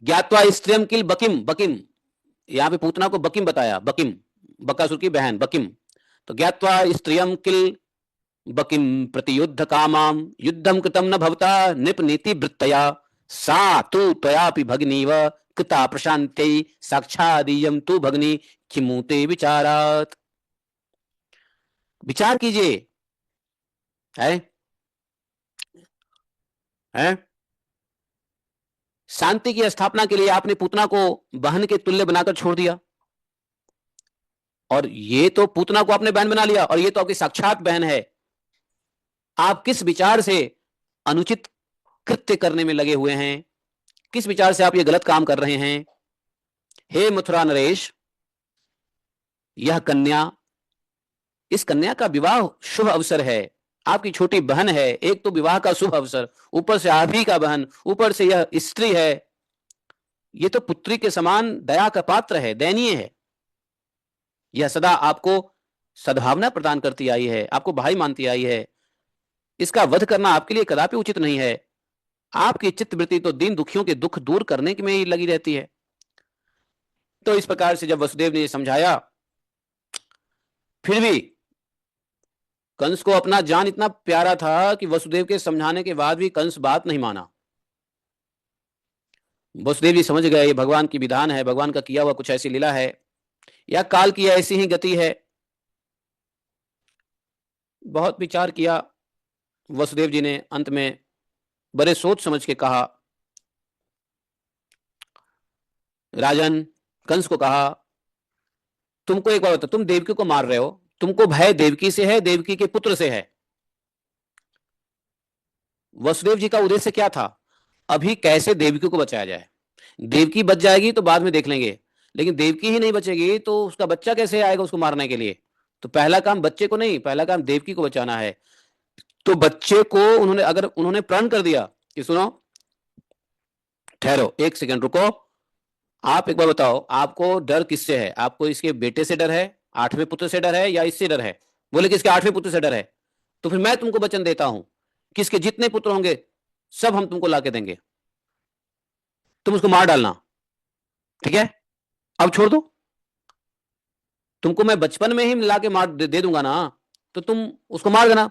ज्ञात्वा स्त्रियम किल बकिम, बकिम, यहाँ पे पूतना को बकिम बताया, बकिम, बकासुर की बहन बकिम। तो ज्ञात्वा स्त्रियम किल बकिम प्रति युद्ध कामाम युद्धम कृतम न भवता नृप नीति वृत्तया सा तु त्वयापि भगिनीव कृता प्रशांत्यै साक्षादीयम तु भगनी किमुते विचारात। विचार कीजिए, है है शांति की स्थापना के लिए आपने पूतना को बहन के तुल्य बनाकर छोड़ दिया, और ये तो पूतना को आपने बहन बना लिया, और ये तो आपकी साक्षात बहन है। आप किस विचार से अनुचित कृत्य करने में लगे हुए हैं, किस विचार से आप ये गलत काम कर रहे हैं। हे मथुरा नरेश, यह कन्या, इस कन्या का विवाह शुभ अवसर है, आपकी छोटी बहन है, एक तो विवाह का शुभ अवसर, ऊपर से आप ही का बहन, ऊपर से यह स्त्री है, ये तो पुत्री के समान दया का पात्र है, दयनीय है। यह सदा आपको सद्भावना प्रदान करती आई है, आपको भाई मानती आई है, इसका वध करना आपके लिए कदापि उचित नहीं है। आपकी चित्तवृत्ति तो दीन दुखियों के दुख दूर करने में ही लगी रहती है। तो इस प्रकार से जब वसुदेव ने समझाया, फिर भी कंस को अपना जान इतना प्यारा था कि वसुदेव के समझाने के बाद भी कंस बात नहीं माना। वसुदेव जी समझ गए ये भगवान की विधान है, भगवान का किया हुआ कुछ ऐसी लीला है, या काल की ऐसी ही गति है। बहुत विचार किया वसुदेव जी ने, अंत में बड़े सोच समझ के कहा, राजन, कंस को कहा, तुमको एक बार बता, तुम देवकी को मार रहे हो, तुमको भय देवकी से है, देवकी के पुत्र से है। वसुदेव जी का उद्देश्य क्या था, अभी कैसे देवकी को बचाया जाए। देवकी बच जाएगी तो बाद में देख लेंगे, लेकिन देवकी ही नहीं बचेगी तो उसका बच्चा कैसे आएगा उसको मारने के लिए। तो पहला काम बच्चे को नहीं, पहला काम देवकी को बचाना है। तो बच्चे को उन्होंने, अगर उन्होंने प्रण कर दिया कि सुनो, ठहरो एक सेकंड रुको, आप एक बार बताओ आपको डर किससे है, आपको इसके बेटे से डर है, आठवें पुत्र से डर है, या इससे डर है। बोले कि इसके आठवें पुत्र से डर है। तो फिर मैं तुमको वचन देता हूं कि इसके जितने पुत्र होंगे सब हम तुमको लाके देंगे, तुम उसको मार डालना, ठीक है। अब छोड़ दो, तुमको मैं बचपन में ही ला के मार दे दूंगा ना, तो तुम उसको मार देना,